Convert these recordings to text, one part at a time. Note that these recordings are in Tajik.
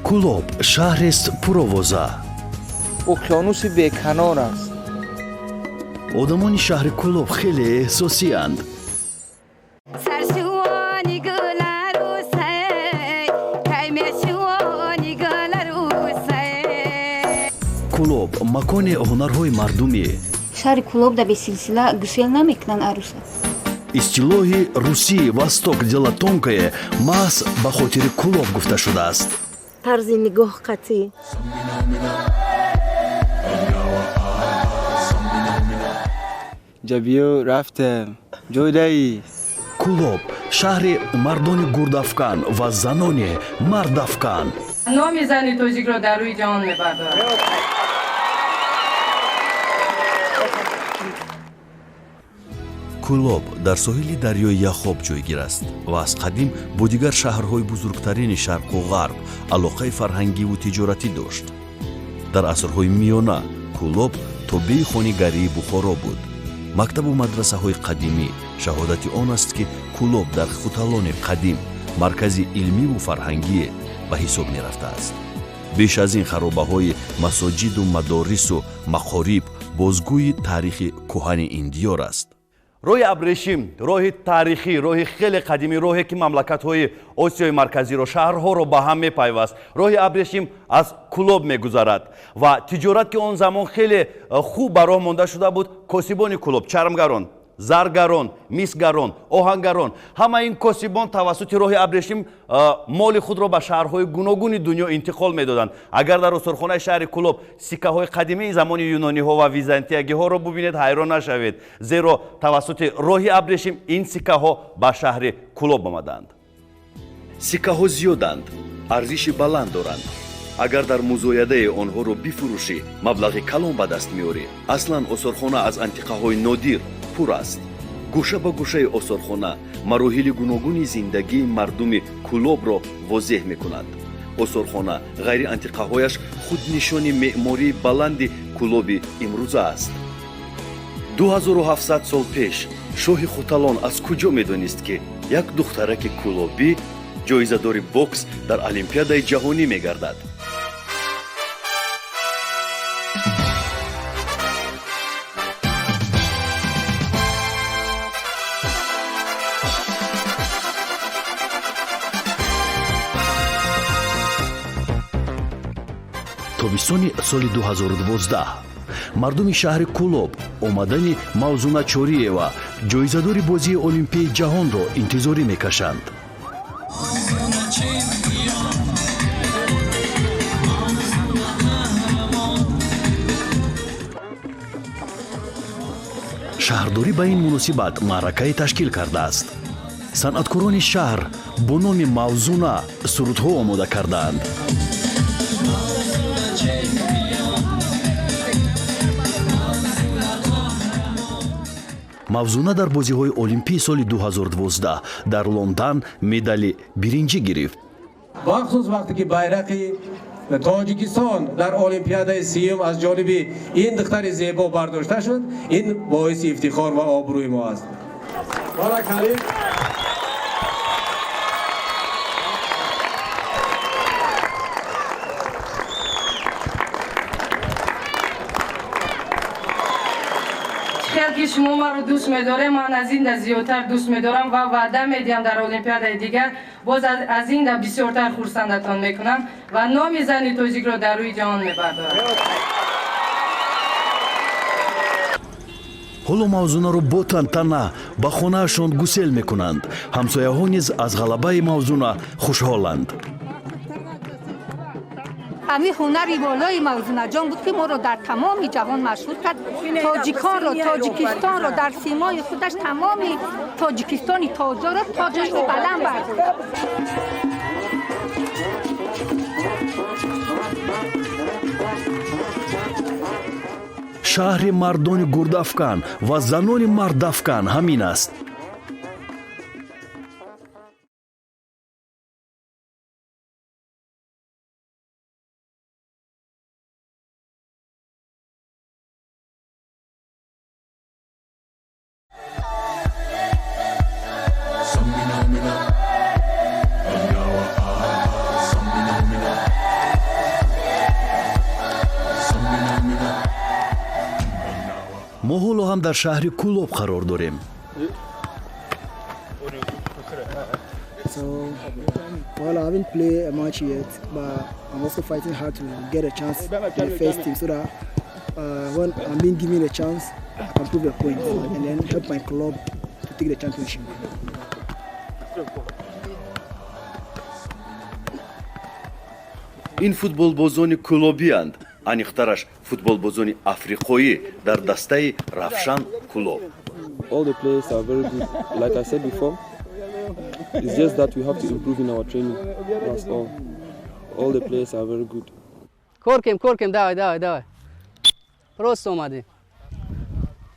کلوب شهری است پرووزا. اقیانوسی بیکنار است. آدمان شهر کلوب خیلی احساسی اند. کلوب مکان هنرهای مردمی. شهر کلوب در به سلسله گسیل نمیکنن عروسا. اصطلاح روسی وستوک دلا تونکای ماس به خاطر کلوب گفته شده است. طرز نگاه قطعی. جبیو رفتم جودایی. کلوب شهر مردان گردافکن و زنان مردافکن. نام زن تاجیک را در روی جهان می‌بردارد. کلوب در ساحل دریای یخوب جایگیر است و از قدیم با دیگر شهرهای بزرگترین شرق و غرب علاقه فرهنگی و تجارتی داشت. در عصرهای میانه کلوب تابع خانگری بخارا بود. مکتب و مدرسه های قدیمی شهادت آن است که کلوب در خوتالان قدیم مرکزی علمی و فرهنگی به حساب می رفته است. بیش از این خرابه های مساجد و مدارس و مخارب بازگوی تاریخ کهن ایندیار است. راه ابریشم راه تاریخی، راه خیلی قدیمی، راهی که مملکت‌های آسیای مرکزی را شهرها را با هم می‌پیوست. راه ابریشم از کلوب می‌گذرد و تجارت که آن زمان خیلی خوب به راه مانده شده بود. کاسبان کلوب، چرمگران، زرگران، میسگران، آهنگران، همه این کاسبان توسط راه ابریشم مال خود را به شهرهای گوناگون دنیا انتقال می‌دادند. اگر در استخوان شهر کلوب سکه‌های قدیمی زمان یونانی‌ها و ویزانتیگی‌ها را ببینید حیران نشوید، زیرا توسط راه ابریشم این سکه‌ها به شهر کلوب آمدند. سکه‌ها زیادند، ارزش بلند دارند. اگر در مزایده آنها را بفروشی مبلغ کلان به دست میاری. اصلا آثارخانه از انتیقه‌های نادر پر است. گوشه به گوشه آثارخانه مراحل گوناگون زندگی مردم کلوب را واضح می‌کند. آثارخانه غیر انتیقه‌هایش خود نشان معماری بلند کلوب امروزه است. 2700 سال پیش شاه خوتالان از کجا می‌دانست که یک دخترک کلوبی جایزه‌دار بوکس در المپیادای جهانی می‌گردد؟ تابستان سال 2012 مردم شهر کلوب آمدن موزونا چوریeva جایزه‌دار بازی المپیک جهان را انتظاری می‌کشند. شهرداری به این مناسبت معرکه تشکیل کرده است. صنعتکاران شهر با نام موزونا سرودها آماده کردند. موزونا در بازی‌های المپیک سال 2012 در لندن مدال برنجی گرفت. مخصوص وقتی که بیرق تاجیکستان در المپیادای سیوم از جانب این دختر زیبا برداشته شد، این باعث افتخار و آبروی ما است. خیلی که شما ما رو دوست می‌داره، من از این زیادتر دوست می‌دارم و وعده می‌دم در المپیادهای دیگر باز از این بسیارتر خرسندتان می‌کنم و نام زن تاجیک را در روی جهان می‌بردارم. حالا موزونا رو با تنتنه به خانه‌شان گسیل می‌کنند. همسایه‌ها نیز از غلبه موزونا خوشحالند. همین هنری بالای موزونا جان بود که ما رو در تمام جهان مشهور کرد. تاجیکان رو، تاجیکستان رو در سیمای خودش تمام تاجیکستانی تاجا رو تاجش رو بلند برد. شهر مردان گردافکن و زنان مردافکن همین است. мо ҳоло ҳам дар шаҳри Кулоб қарор дорем. So, well, I haven't played a match yet, but I'm also fighting hard to get a chance in the first team so that when I'm being given a chance, I can prove a point and then help my club to take the championship. ин футболбозони кулобианд, аниқтараш футболбозони африқоӣ дар дастаи Равшан Кулоб. All the players are very good. Like I said before, it's just that we have to improve in our training. That's all. All the players are very good. کورکم давай. راست اومدیم.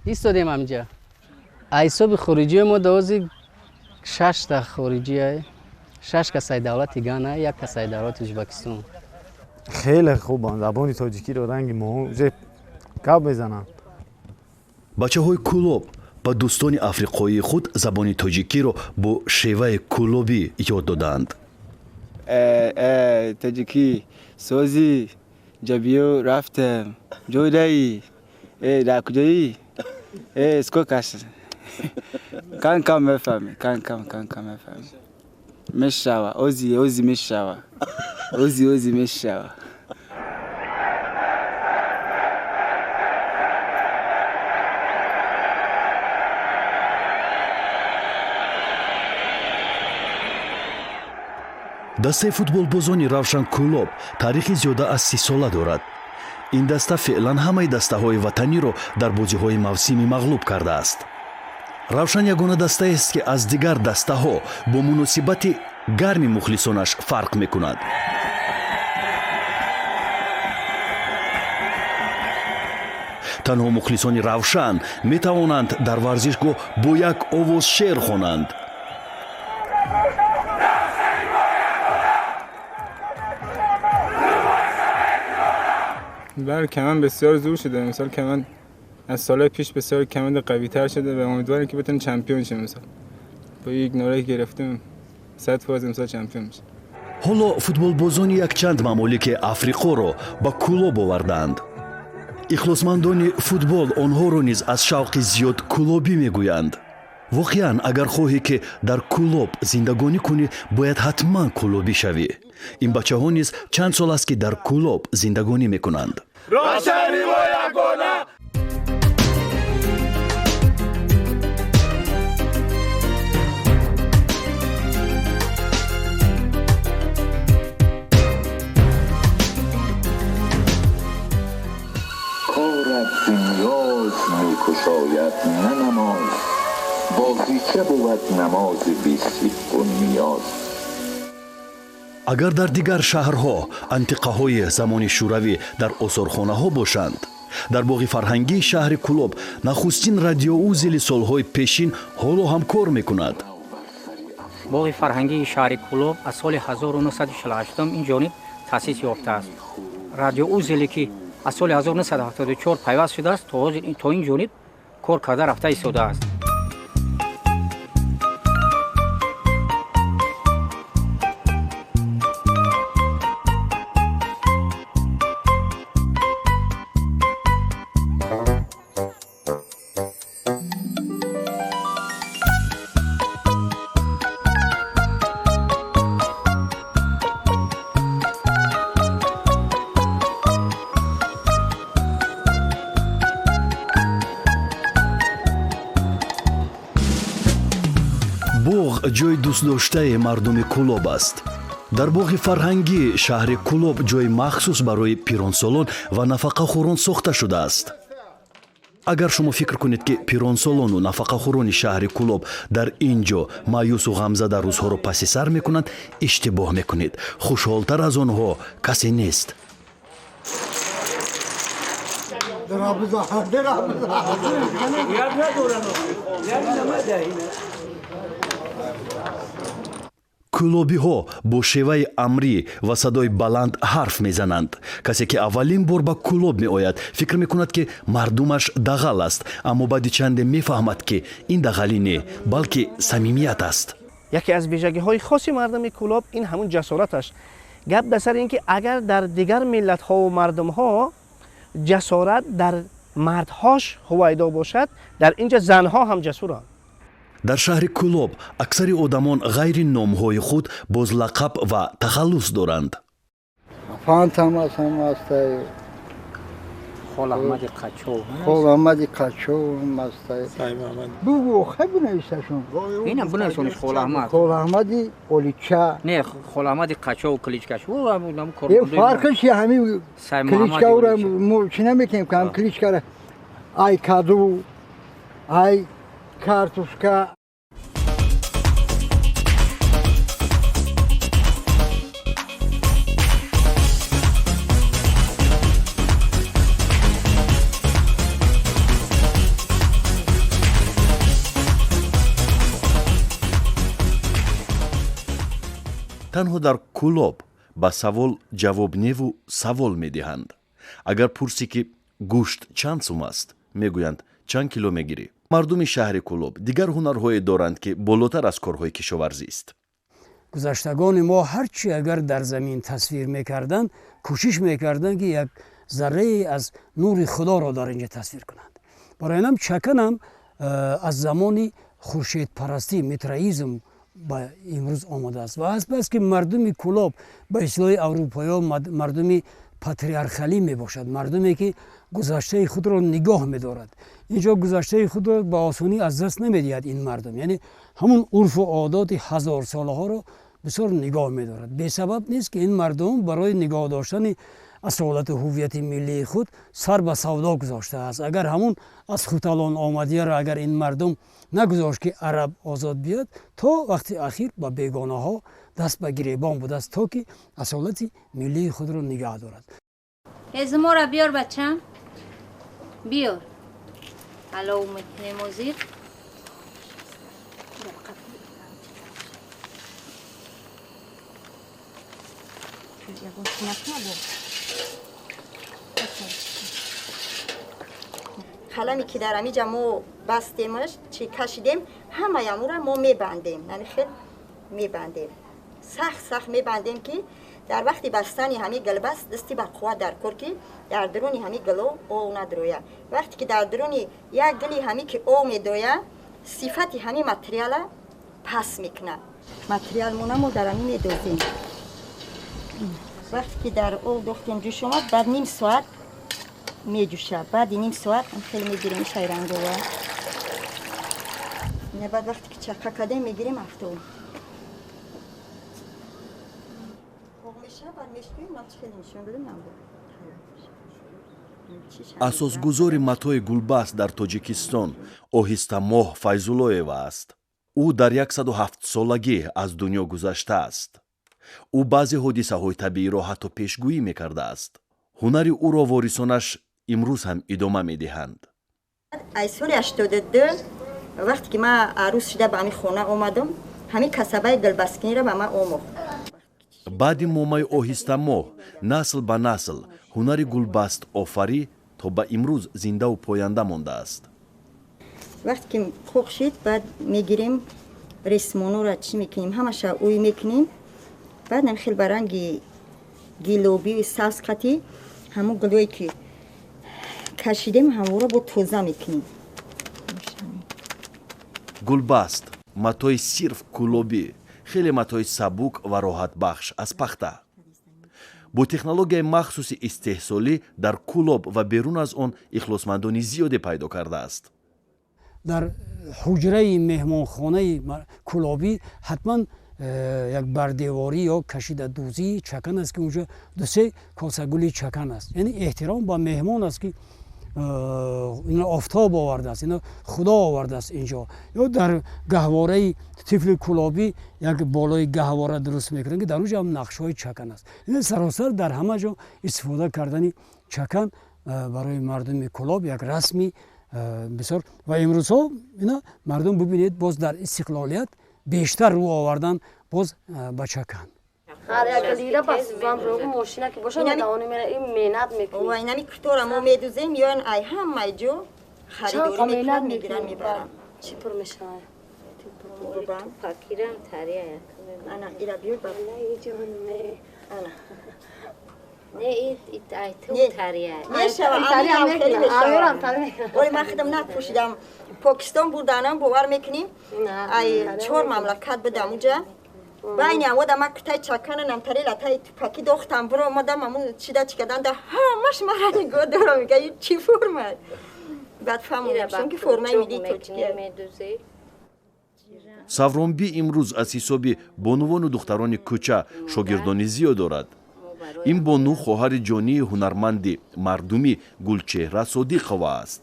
ایستادیم همینجا. حساب خارجی ما دوازی 6 تا خارجیه. 6 کسای دولتی گانه، 1 کسای دولت ازبکستان. خیلی خوبن. زبان تاجیکی رو رنگ موزه کاب بزنن. бачаҳои Кулоб ба дӯстони африқоии худ забони тоҷикиро бо шеваи кулобӣ ёд доданд. Таҷики, сӯзи, ҷабиё рафтем. Ҷойдаи? Дар куҷоӣ? Сколько аст? Кам мефаҳмӣ, кам мефаҳмӣ. Мешава, ози мешава. Ози мешава. дастаи футболбозони Равшан Кулоб таърихи зиёда аз 30 сола дорад. ин даста феълан ҳамаи дастаҳои ватаниро дар бозиҳои мавсимӣ мағлуб кардааст. равшан ягона дастаест ки аз дигар дастаҳо бо муносибати гарми мухлисонаш фарқ мекунад. танҳо мухлисони равшан метавонанд дар варзишгоҳ бо як овоз шеър хонанд. بله کمان بسیار زور شده. مثلا کمان از سال پیش بسیار کمان قوی تر شده و امیدوارم که بتونه چمپیون شه. مثلا با یک نوره که گرفتیم 100% مثلا چمپیون میشه. ҳоло футболбозони якчанд мамолики африқоро ба Кулоб оварданд. ихлосмандони футбол онҳоро низ аз шавқи зиёд кулобӣ мегӯянд. воқеан агар хоҳӣ ки дар Кулоб зиндагонӣ кунӣ, бояд ҳатман кулобӣ шавӣ. ин бачаҳо низ чанд сол аст ки дар Кулоб зиндагонӣ мекунанд. равшани мо ягона. کارت نیاز می‌کشاید نه نماز، بازیچه بود نماز بیستی و نیاز. агар дар дигар шаҳрҳо антиқаҳои замони шӯравӣ дар осорхонаҳо бошанд, дар боғи фарҳангии шаҳри Кулоб нахустин радиоузели солҳои пешин ҳоло ҳам кор мекунад. боғи фарҳангии шаҳри Кулоб аз соли 1948 ин ҷониб таъсис ёфтааст. радиоузеле ки аз соли 1974 пайваст шудааст, то ин ҷониб кор карда рафта истодааст. боғ ҷои дӯстдоштаи мардуми Кулоб аст. дар боғи фарҳангии шаҳри Кулоб ҷои махсус барои пиронсолон ва нафақахӯрон сохта шудааст. агар шумо фикр кунед ки пиронсолону нафақахӯрони шаҳри Кулоб дар ин ҷо маъюсу ғамзада рӯзҳоро паси сар мекунанд, иштибоҳ мекунед. хушҳолтар аз онҳо касе нест. кулобиҳо бо шеваи амрӣ ва садои баланд ҳарф мезананд. касе ки аввалин бор ба Кулоб меояд, фикр мекунад ки мардумаш дағал аст, аммо баъди чанде мефаҳмад ки ин дағалӣ не, балки самимият аст. яке аз вижагиҳои хоси мардуми Кулоб ин ҳамун ҷасораташ. гап дар сари ин ки агар дар дигар миллатҳову мардумҳо ҷасорат дар мардҳош ҳувайдо бошад, дар инҷа занҳо ҳам ҷасуранд. дар шаҳри Кулоб аксари одамон ғайри номҳои худ боз лақаб ва тахаллус доранд. خلاحمد قچو خلاحمد قچو مستای بگو خیلی بنویسشون اینم بنویسونش خلاحمد خلاحمد اولیچا نه خلاحمد قچو و کلیچکش او هم یه فرقش همین کلیچکا رو چی نمیکنیم که هم کلیچکا رو ای کادو ای کارتوشکا танҳо дар Кулоб ба савол ҷавобневу савол медиҳанд. агар пурсӣ ки гӯшт чанд сум аст, мегӯянд чанд кило мегирӣ. мардуми шаҳри Кулоб дигар ҳунарҳое доранд ки болотар аз корҳои кишоварзист. гузаштагони мо ҳарчи агар дар замин тасвир мекарданд, кӯшиш мекарданд ки як зарраи аз нури худоро дар инҷа тасвир кунанд. барои ҳам чаканам аз замони хуршедпарастӣ метроизм ба имрӯз омадааст ва ҳаст ки мардуми Кулоб ба ислоҳи аврупоё мардуми патриархалӣ мебошад, мардуме ки гузаштаи худро нигоҳ медорад. инҷо гузаштаи худро ба осонӣ аз даст намедиҳад ин мардум, яъне ҳамун урфу одоти ҳазорсолаҳоро бисёр нигоҳ медорад. бесабаб нест ки ин мардум барои нигоҳ доштани асолату ҳуввияти миллии худ сар ба савдо гузоштааст. агар ҳамун аз хуталон омадияро агар ин мардум нагузошт ки араб озод биёд, то вақти ахир ба бегонаҳо даст ба гиребон будааст, то ки асолати миллии худро нигоҳ дорад. ҳезмора биёр бачам, биёр алов намозид. қалами ки дар амиҷа мо бастемаш чи кашидем ҳамаямура мо мебандем, яъне хел мебандем, сахт мебандем ки дар вақти бастани ҳами гилбаст дасти ба қувват дар кор ки дар дуруни ҳами гило ов надроя. вақте ки дар дуруни як гили ҳами ки ов медоя, сифати ҳами материала пас мекуна. материалмона мо дар ҳами медозем. вақте ки дар ов дохтем ҷӯш омад, баъд ним соат меҷӯшад. баъди ним соат хеле мегирем шайрангова. баъд вақте ки чақа кардем мегирем афтоб. асосгузори матои гулбаст дар тоҷикистон оҳистамоҳ Файзуллоева аст. ӯ дар 107 солагӣ аз дунё гузаштааст. ӯ баъзе ҳодисаҳои табииро ҳатто пешгӯӣ мекардааст. ҳунари ӯро ворисонаш имрӯз ҳам идома медиҳанд. ай соли 82 вақте ки ман арӯз шуда ба ҳамин хона омадам, ҳамин касабаи гулбасткиниро ба ман омӯхт. баъди момаи оҳистамоҳ насл ба насл ҳунари гулбаст офарӣ то ба имрӯз зиндаву поянда мондааст. вақте ки хук шид, баъд мегирем ресмонора чӣ мекунем, ҳамаша ӯй мекунем. баъд намхел ба ранги гилобии сабз қатӣ ҳамун гулое ки кашидем ҳамора бо тоза мекунем. гулбаст матои сирф кулобӣ, хеле матои сабук ва роҳатбахш аз пахта. бо технологияи махсуси истеҳсолӣ дар Кулоб ва берун аз он ихлосмандони зиёде пайдо кардааст. дар ҳуҷраи меҳмонхонаи Кулобӣ ҳатман як бардеворӣ ё кашидадӯзии чакан аст ки унҷо дусе косагули чакан аст. яъне эҳтиром ба меҳмон аст ки ино офтоб овардааст, ино худо овардааст инҷо. ё дар гаҳвораи тифли Кулобӣ як болои гаҳвора дуруст мекунанд ки дар унҷо ҳам нақшҳои чакан аст. ин саросар дар ҳама ҷо истифода кардани чакан барои мардуми Кулоб як расми бисёр ва имрӯзҳо ина мардум бибинед боз дар истиқлолият бештар рӯ овардан боз ба чакан. هر یک لیره بس زن روی ماشینه که باشه ندانی میره این مینت میکنی. و اینمی کتورا ما میدوزیم یا ای هم مایجو خریداری میکنن میگیرن میبرن. چی پر میشه؟ بابا فکرم تریه. انا ایرا بیار بابا. نه اینجا نه. انا. نه این تو تریه میشم ولی من خودم نپوشیدم پاکستان بودنم باور میکنیم ای 4 مملکت بودم اونجا باینی هم ودم اکتای چکنم تری لطای پاکی دختم برو مدام همون چیده چکدن ده همش مرا نگاه دارم میگه این چی فرمه بعد فهمیدم که فرمه میدی تو چیه савронбӣ имрӯз аз ҳисоби бонувону духтарони кӯча шогирдони зиёд дорад. ин бону хоҳари ҷонии ҳунарманди мардуми гулчеҳра содиқова аст.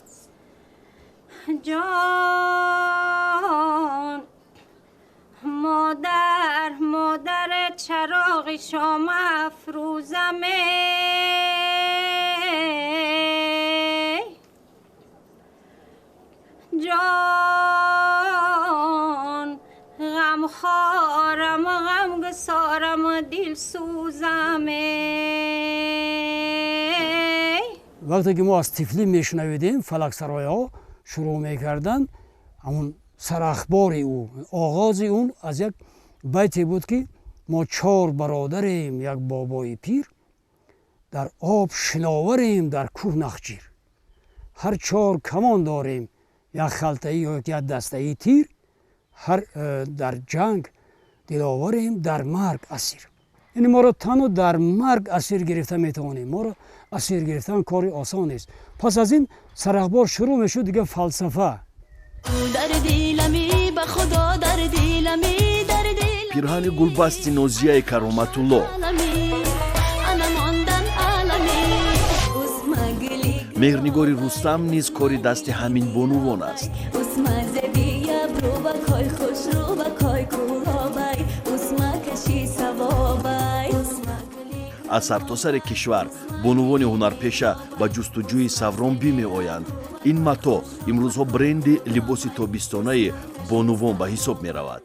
جان مادر مادر چراغ شام افروزمه جان غم خارم غم گسارم دل سوزمه وقتی که ما از تفلی میشنویدیم فلکسرای‌ها شروع میکردن همون سراخبار او آغاز اون از یک بیتی بود که ما 4 برادریم یک بابای پیر در آب شناوریم در کوه نخجیر هر 4 کمان داریم یک خلطه‌ای و یک دسته‌ای تیر هر در جنگ دلاوریم در مرگ اسیر یعنی ما را تنها در مرگ اسیر گرفته میتوانیم ما را اسیر گرفتن کاری آسان نیست پس از این سرخبار شروع میشد دیگه فلسفه пирҳани гулбасти нозияи кароматулло меҳрнигори рустам низ кори дасти ҳамин бонувон аст. аз сартосари кишвар бонувони ҳунарпеша ба ҷустуҷӯи савронбӣ меоянд. ин матоъ имрӯзҳо бренди либоси тобистонаи бонувон ба ҳисоб меравад.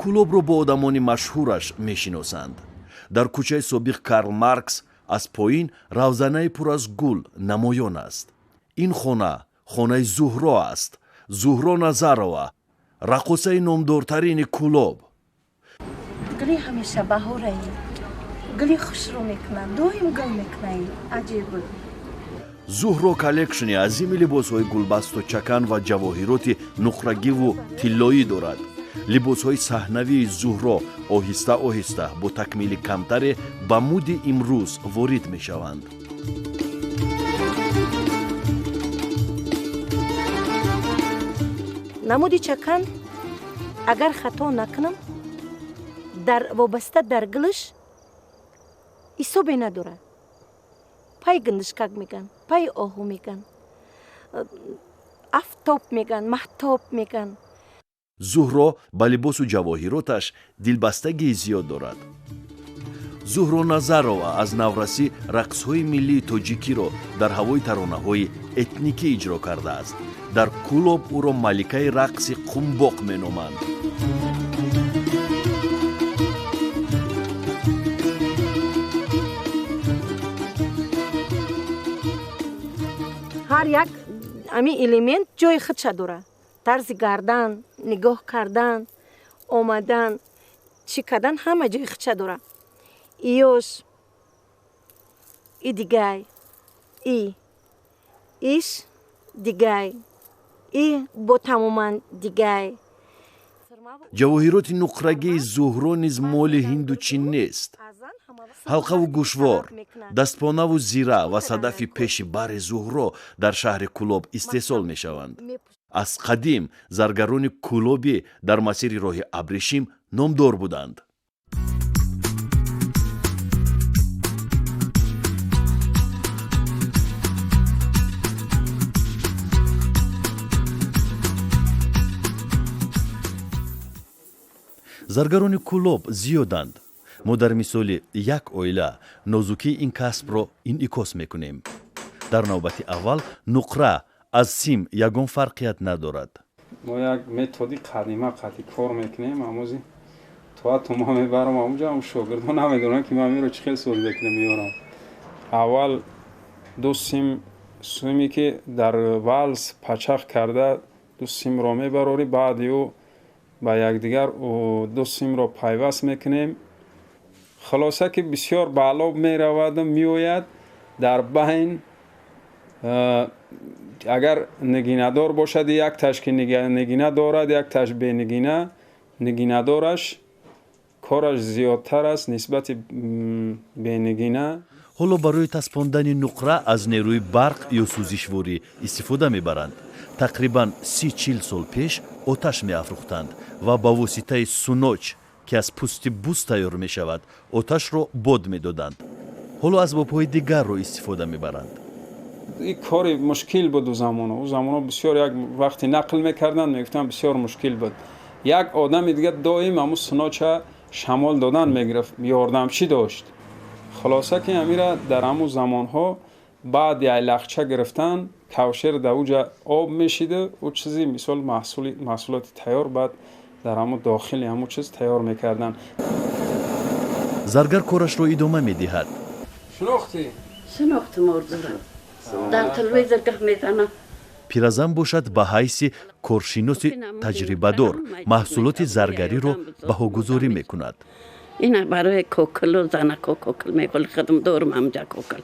кӯлобро бо одамони машҳураш мешиносанд. дар кӯчаи собиқ карл маркс аз поин равзанаи пур аз гул намоён аст. ин хона хонаи зуҳро аст. зуҳро назарова рақосаи номдортарини кӯлоб. гули ҳамеша баҳораи гули хушрӯ мекунад доим гул мекунай аҷиб зуҳро коллекшни азими либосҳои гулбасту чакан ва ҷавоҳироти нуқрагиву тиллоӣ дорад. либосҳои саҳнавии зуҳро оҳиста оҳиста бо такмили камтаре ба муди имрӯз ворид мешаванд. намуди чакан агар хато накунам дар вобаста дар гулш ҳисобе надорад пай гиндишкак меган пай оҳу меган афтоб меган маҳтоб меган зуҳро ба либосу ҷавоҳироташ дилбастагии зиёд дорад. зуҳро назарова аз наврасӣ рақсҳои миллии тоҷикиро дар ҳавои таронаҳои этникӣ иҷро кардааст. дар кӯлоб ӯро маликаи рақси қумбоқ меноманд. ҳар як ҳамин элемент ҷои худша дорад тарзи гардан нигоҳ кардан омадан чӣ кардан ҳама ҷои худша дорад иёш и дигай иш дигай и бо тамоман дигай. ҷавоҳироти нуқрагии зуҳро низ моли ҳинду чин нест. ҳалқаву гӯшвор дастпонаву зира ва садафи пеши бари зуҳро дар шаҳри кӯлоб истеҳсол мешаванд. аз қадим заргарони кӯлобӣ дар масири роҳи абришим номдор буданд. заргарони кӯлоб зиёданд. мо дар мисоли як оила нозукии ин касбро инъикос мекунем. дар навбати аввал нуқра аз сим ягон фарқият надорад. мо як методи қадима қати кор мекунем амози تو ما میبرم اونجا هم شاگردان نمیدونن که من میرو چه خیلی سوال بکنم میارم. اول دو سیمی که در والس پچخ کرده دو سیم رو میبراری، بعد یو با یکدیگر دو سیم رو پیوست میکنیم. خلاصه که بسیار بالا میرود میآید. در بین اگر نگینه دار باشد یک تاش که نگینه دارد، یک تاش به نگینه، نگینه دارش کارش زیادتر است نسبت به نگینه. حالا برای تسپاندن نقره از نیروی برق یا سوزشواری استفاده میبرند. تقریبا 30-40 سال پیش آتش میافروختند و با واسطه سونوچ که از پوست بوز تیار می شود آتش را باد میدادند. حالا اسباب‌های دیگر را استفاده میبرند. این کاری مشکل بود اون زمان بسیار یک وقتی نقل میکردن میگفتن بسیار مشکل بود. یک آدم دیگه دائم همون سونوچ شمال دادن میگرفت، یاردمچی داشت. خلاصه که امیره در همون زمانها بعد یه لخچه گرفتن، کوشر در اوجا آب میشیده و چیزی مثال محصولات تیار بعد در همون داخل همون چیز تیار میکردن. زرگر کارش را ادامه میدهد. شناخت مردم در تلویزیون که میزنم. پیرزن باشد به حیث کارشناس تجربه‌دار محصولات زرگری را بهاگذاری میکند. اینا برای کوکل و زن کوکل میگل خدم دورم همجا کوکل.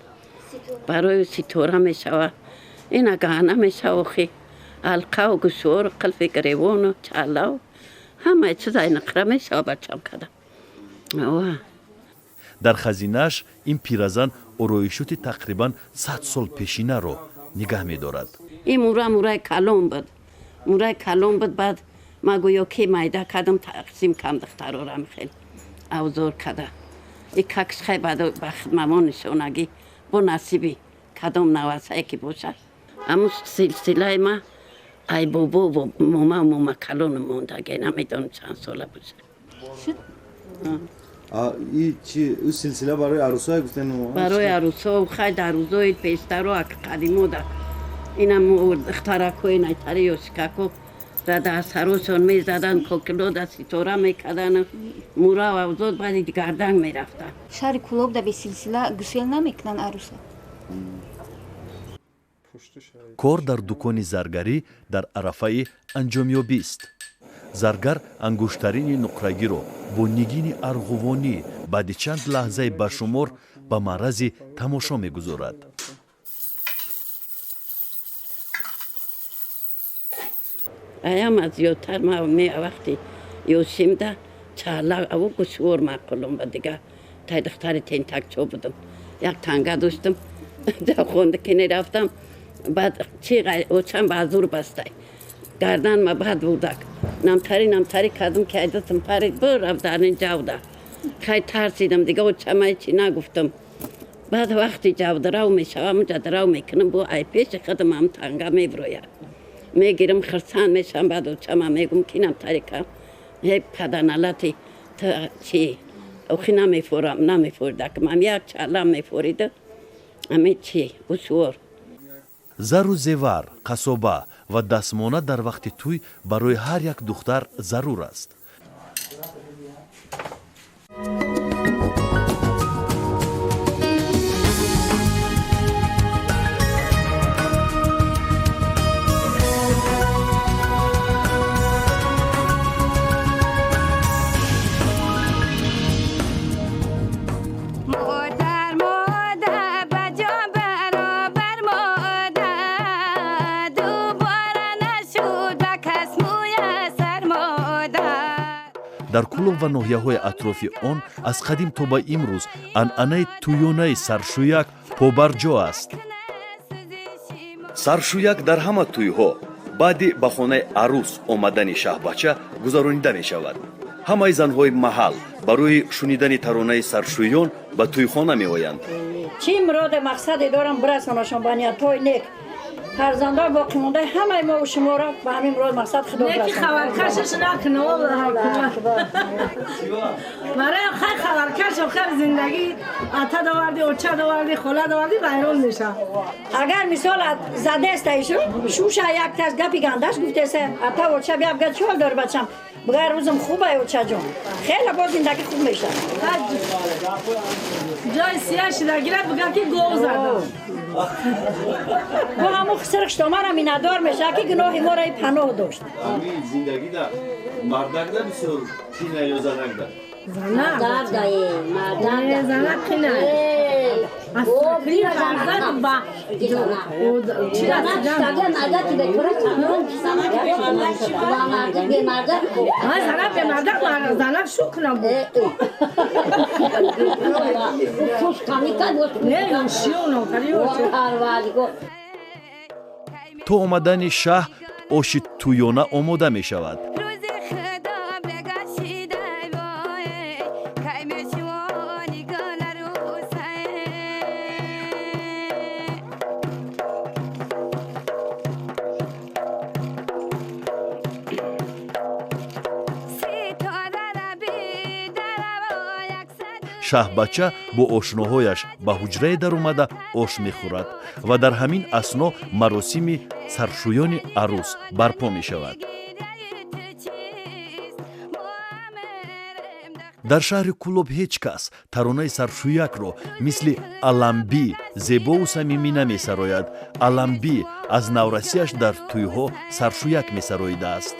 برای سیتورا میشوه. اینا گهنه میشوه خی. حلقه و گشور قلف گریوان و چالاو همه چیز این نقره میشوه بچم کده. در خزینه‌اش این پیرزن آرایشات تقریبا 100 سال پیشینه را نگه می‌دارد. این مورای کلام بود بعد ما گویا که مایده کردم تقسیم کم دختر را خیلی اوزار کده. این ککش خیلی بعد بخت مامان شونگی با نصیبی کدام نواسه که باشه. اما سلسله ما ای بابا و ماما کلون موندگی نمیدونم چند ساله باشه. این چی اون سلسله برای عروسای گفتن؟ برای عروسا و خیلی عروسای پیشتر و قدیمو ده. اینم اختراکوی نیتری و شکاکو زده از سروشون میزدن کوکلو ده سیتورا میکدن مورا و اوزود بعد گردن میرفتن. شهر کلوب ده به سلسله گسیل نمیکنن عروسا. کار در دکان زرگری در عرفه انجامیابی است. زرگر انگشترین نقرگی را با نگین ارغوانی بعد چند لحظه بشمار به معرض تماشا میگذارد. ایام از زیادتر ما وقتی یوشیم ده چالا او گشور مقلم بود دیگه. تا دختر تین تکچو بودم. یک تنگه داشتم. در خونده کنی رفتم. بعد چند بازور بسته. گردن ما بعد بودک. نمتری کردم که ایدستم پرید بر رفت در این جوده. خیلی ترسیدم دیگه و چمه چی نگفتم. بعد وقتی جوده رو میشوم جوده رو میکنم با ای پیش خودم هم تنگه میبروید. میگیرم خرسان میشم بعد و چمه میگم که نمتری کم. یک پدنالتی تا چی. اوخی نمیفوردکم. هم یک چالم میفوریده. همه چی بسور. زر و زیور، قصابه و دستمانه در وقت توی برای هر یک دختر ضرور است. در کلوب و ناحیه‌های اطراف آن از قدیم تا به امروز عنعنه تویانه سرشویک پابرجا است. سرشویک در همه تویها بعد به خانه عروس آمدن شهبچه گذرانیده می شود. همه زنهای محل برای شنیدن ترانه سرشویان به تویخانه می آیند. چی مراد مقصد دارم برسانشان بانی توی نیک فرزندان باقی مونده همه ما و شما را به همین مراد مقصد خدا برسانم. نیکی خبرکشش نکنه برای خیلی خبرکش و خیلی زندگی عطا داوردی، اوچه داوردی، خوله داوردی بیرون میشه. اگر مثال زده است ایشون شوشه یک تاش گپی گندش گفته سه عطا اوچه بیا بگه چول داره بچم بگه روزم خوبه یا چه جون خیلی با زندگی خوب میشه جای سیاه شده گیره بگه که گو زده با همون خسرخش دومن هم ندار میشه که گناهی ما رای پناه داشت زندگی در مردک در بسیار کینه یا زنک در زنک زنک کنه اصلی فرزد با چی رسیدن زنک به مردک زنک شو کنم نه شیونو کریو تو آمدن شه آش تویانه آماده می شود. шаҳбача бо ошноҳояш ба ҳуҷрае даромада ош мехӯрад ва дар ҳамин асно маросими саршӯёни арӯс барпо мешавад. дар шаҳри Кулоб ҳеҷ кас таронаи саршӯякро мисли Аламбӣ зебову самимӣ намесарояд. Аламбӣ аз наврасияш дар тӯйҳо саршӯяк месароидааст.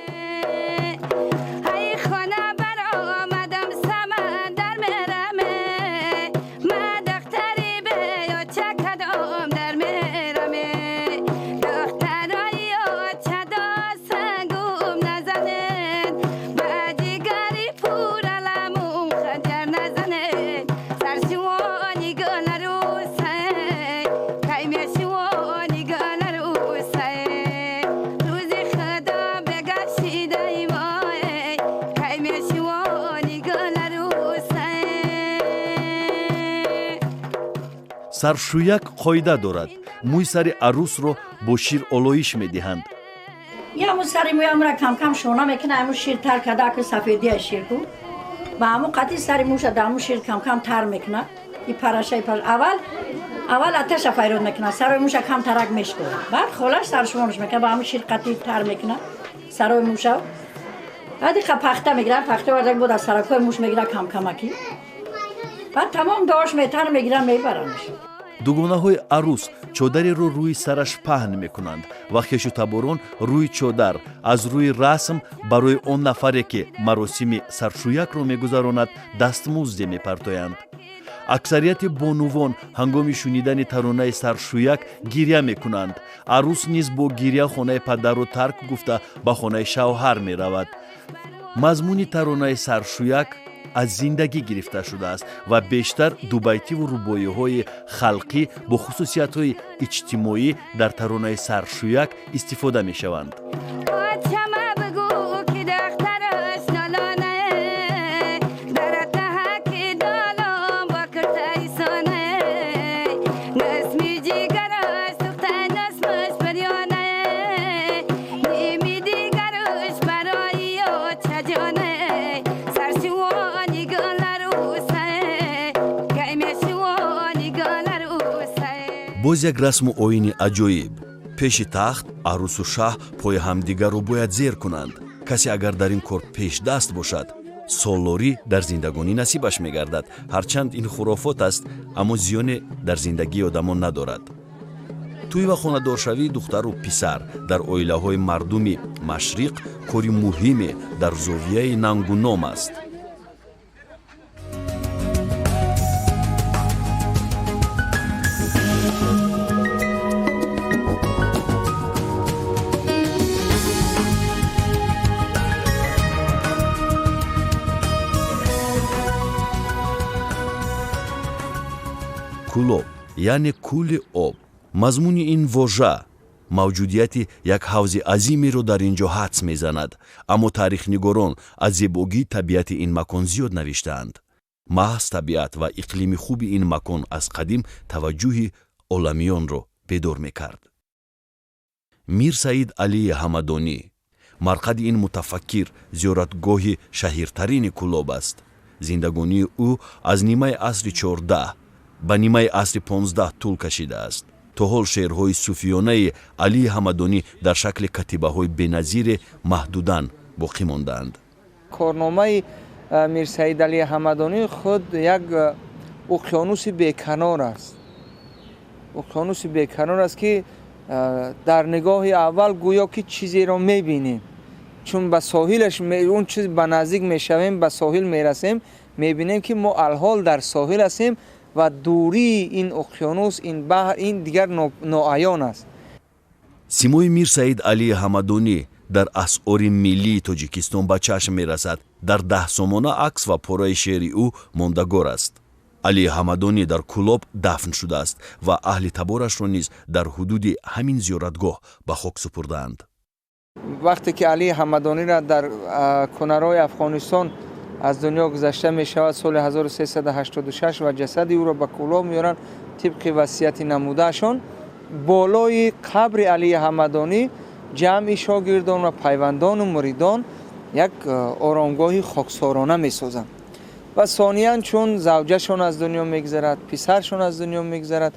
саршӯяк қоида дорад. мӯи сари арӯсро бо шир олоиш медиҳанд. یامو سری مویامو را کم کم شونه میکنه همون شیر تر کده که سفیدی شیر کو با همون قطعی سری موش دامو شیر کم کم تر میکنه این پرشه اول آتش فایرود میکنه سرای موش کم ترک میشکنه بعد خلاص سرشونش میکنه با همون شیر قطعی تر میکنه سرای موشو بعد پخته میگیره پخته ورده بود از سرکای موش میگیره کم کمکی بعد تمام داش میتر میگیره میبرنش дугонаҳои арӯс чодареро рӯи сараш паҳн мекунанд ва хешутаборон рӯи чодар аз рӯи расм барои он нафаре ки маросими саршӯякро мегузаронад дастмузде мепартоянд. аксарияти бонувон ҳангоми шунидани таронаи саршӯяк гирья мекунанд. арӯс низ бо гирья хонаи падарро тарк гуфта ба хонаи шавҳар меравад. мазмуни таронаи саршӯяк аз зиндагӣ гирифта шудааст ва бештар дубайтиву рубоиҳои халқӣ бо хусусиятҳои иҷтимоӣ дар таронаи саршӯяк истифода мешаванд. боз як расму оини аҷоиб. пеши тахт арӯсу шаҳ пои ҳамдигарро бояд зер кунанд. касе агар дар ин кор пешдаст бошад солорӣ дар зиндагонӣ насибаш мегардад. ҳарчанд ин хурофот аст, аммо зиёне дар зиндагии одамон надорад. тӯй ва хонадоршавии духтару писар дар оилаҳои мардуми машриқ кори муҳиме дар зовияи нангу ном аст. кулоб яъне кӯли об. мазмуни ин вожа мавҷудияти як ҳавзи азимеро дар ин ҷо ҳадс мезанад, аммо таърихнигорон аз зебогии табиати ин макон зиёд навиштаанд. маҳз табиат ва иқлими хуби ин макон аз қадим таваҷҷӯҳи оламиёнро бедор мекард. мир Саид Алии Ҳамадонӣ марқади ин мутафаккир зиёратгоҳи шаҳиртарини Кулоб аст. зиндагонии ӯ аз нимаи асри 14 ба нимаи асри 15 тӯл кашидааст. то ҳол шеърҳои суфиёнаи Алии Ҳамадонӣ дар шакли катибаҳои беназире маҳдудан боқӣ мондаанд. کارنامه میرسعید علی حمدانی خود یک اقیانوس بیکنار است. اقیانوس بیکنار است که در نگاه اول گویا که چیزی را میبینیم، چون به ساحلش اون چیز به نزدیک میشویم، به ساحل میرسیم، میبینیم که ما الحال در ساحل هستیم و دوری این اقیانوس، این بحر، این دیگر ناعیان است. سیمای میرسعید علی حمدانی در اسعار ملی تاجیکستان به چشم میرسد. در 10 سامانه عکس و پاره شعری او ماندگار است. علی حمدانی در کلوب دفن شده است و اهل تبارش را نیز در حدود همین زیارتگاه به خاک سپردند. وقتی که علی حمدانی را در کنرهای افغانستان از دنیا گذشته می شود سال 1386 و جسد او را به کلوب میارند طبق وصیت نمودهشان. بالای قبر علی حمدانی جمع شاگردان و پیوندان و مریدان یک آرامگاه خاکسارانه می سازند و ثانیاً چون زوجهشان از دنیا میگذرد، پسرشان از دنیا میگذرد،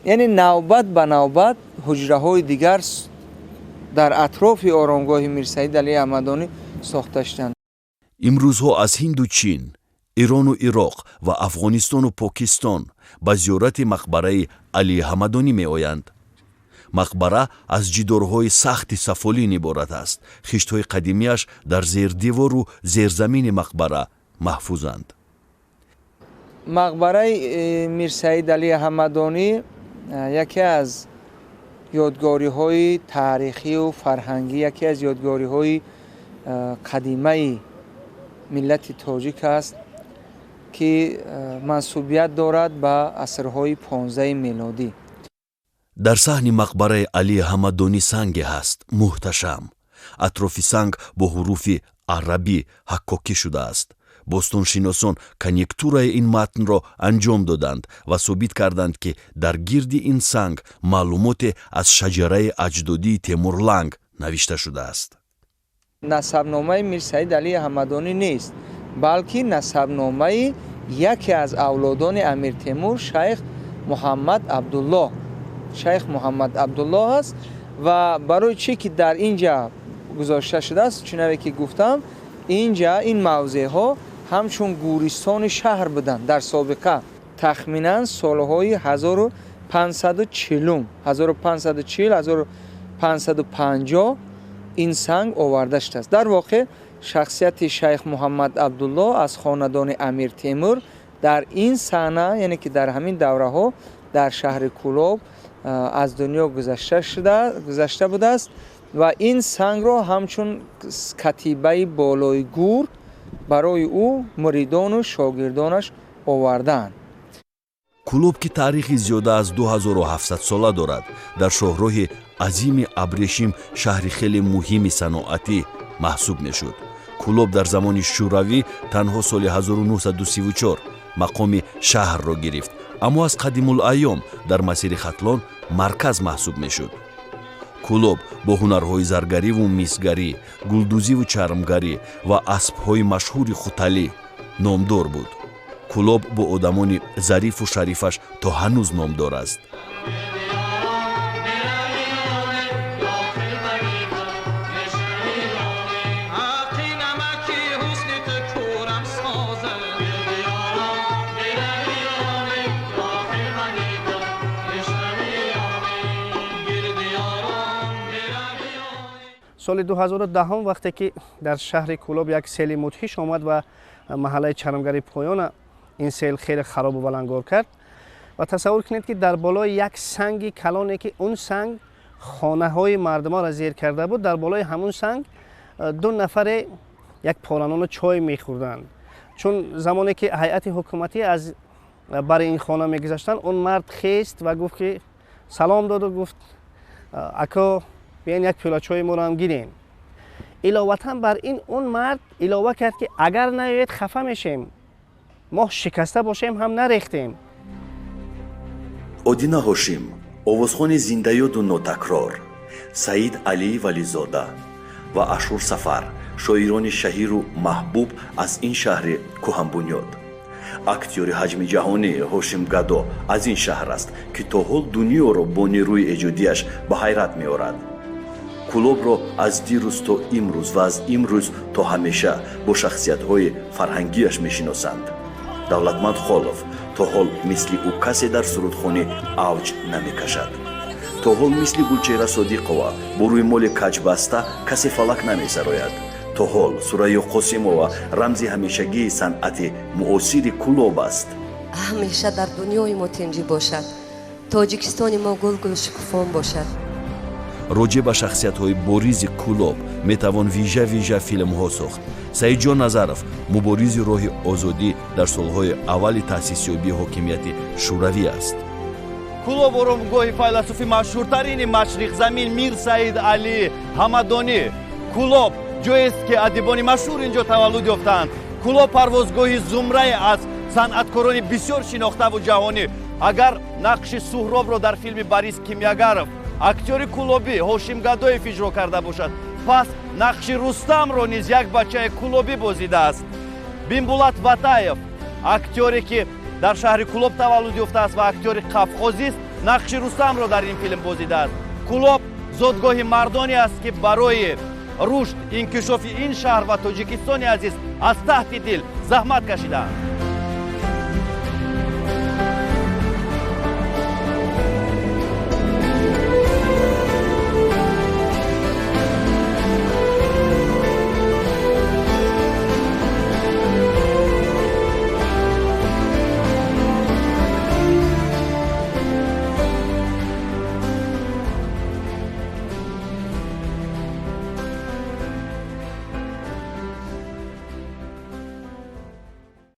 یعنی نوبت به نوبت حجره های دیگر در اطراف آرامگاه میرسعید علی حمدانی ساخته شدند. امروزها از هند و چین، ایران و عراق و افغانستان و پاکستان به زیارت مقبره علی حمدانی می آیند. مقبره از جدارهای سخت سفالین عبارت است. خشت‌های قدیمیش در زیر دیوار و زیر زمین مقبره محفوظند. مقبره میرسعید علی حمدانی یکی از یادگاری های تاریخی و فرهنگی، یکی از یادگاری های قدیمه ملت تاجیک است که منسوبیت دارد به عصرهای 15 میلادی. در صحن مقبره علی حمدانی سنگ هست محتشم. اطراف سنگ با حروف عربی حکاکی شده است. باستانشناسان کنیکتورای این متن را انجام دادند و ثابت کردند که در گرد این سنگ معلومات از شجره اجدادی تیمورلنگ نوشته شده است. نسبنامه میرسعید علی حمدانی نیست، بلکه نسبنامه یکی از اولادان امیر تیمور شیخ محمد عبدالله است و برای چی که در اینجا گذاشته شده است، چون که گفتم اینجا این موضع ها همچون گورستان شهر بودند در سابقه. تخمینا سالهای 1540 1550 این سنگ آورده شده است. در واقع شخصیت شیخ محمد عبدالله از خاندان امیر تیمور در این صحنه، یعنی که در همین دوره ها در شهر کلوب از دنیا گذشته بوده است و این سنگ را همچون کتیبه بالای گور برای او مریدان و شاگردانش آوردند. کلوب که تاریخی زیاده از 2700 ساله دارد، در شاهراه عظیم ابریشم شهری خیلی مهم صنعتی محسوب میشد. کلوب در زمان شوروی تنها سال 1934 مقام شهر را گرفت، اما از قدیم الایام در مسیر ختلان مرکز محسوب میشد. کلوب با هنرهای زرگری و میسگری، گلدوزی و چرمگری و اسبهای مشهور خوتلی نامدار بود. کلوب با آدمان ظریف و شریفش تا هنوز نامدار است. سال 2010 وقتی که در شهر کلوب یک سیل مدهش آمد و محله چرمگری پایان این سیل خیلی خراب و ولنگار کرد و تصور کنید که در بالای یک سنگ کلانی که اون سنگ خانه های مردم را زیر کرده بود، در بالای همون سنگ 2 نفر یک پالانان چای میخوردند. چون زمانی که هیئت حکومتی از برای این خانه میگذشتن، اون مرد خیست و گفت که سلام داد و گفت اکا بیاین یک پیاله چای ما را هم گیرین. علاوه بر این اون مرد علاوه کرد که اگر نیاید خفه میشیم، ما شکسته باشیم هم نریختیم. одина ҳошим овозхони зиндаёду нотакрор, саид алӣ вализода ва ашур сафар шоирони шаҳиру маҳбуб аз ин шаҳри кӯҳанбунёд. актёри ҳаҷми ҷаҳонӣ ҳошим гадо аз ин шаҳр аст ки то ҳол дунёро бо нерӯи эҷодиаш ба ҳайрат меорад. кулобро аз дирӯз то имрӯз ва аз имрӯз то ҳамеша бо шахсиятҳои фарҳангиаш мешиносанд. давлатманд холов то ҳол мисли ӯ касе дар сурудхонӣ авҷ намекашад. то ҳол мисли гулчеҳра содиқова бо рӯймоли каҷбаста касе фалак намесарояд. то ҳол сурайё қосимова рамзи ҳамешагии санъати муосири кулоб аст. ҳамеша дар дунёи мо тинҷӣ бошад, тоҷикистони мо гулгул шукуфон бошад. роҷеъ ба шахсиятҳои боризи кулоб метавон вижа филмҳо сохт. саидҷон назаров муборизи роҳи озодӣ дар солҳои аввали таъсисёбии ҳокимияти шӯравӣ аст. кулоб оромгоҳи файласуфи машҳуртарини машриқзамин мир саид алӣ ҳамадонӣ. кулоб ҷоест ки адибони машҳур инҷо таваллуд ёфтаанд. кулоб парвозгоҳи зумрае аз санъаткорони бисёр шинохтаву ҷаҳонӣ. агар нақши суҳробро дар филми Борис Кимягаров актёри кулобӣ Ҳошим Гадоев иҷро карда бошад, пас нақши Рустамро низ як бачаи кулобӣ бозидааст. Бимбулат Ватаев актёре ки дар шаҳри Кулоб таваллуд ёфтааст ва актёри қавқозист, нақши Рустамро дар ин филм бозидааст. Кулоб зодгоҳи мардоне аст ки барои рушд, инкишофи ин шаҳр ва Тоҷикистони азиз аз таҳти дил заҳмат кашидаанд.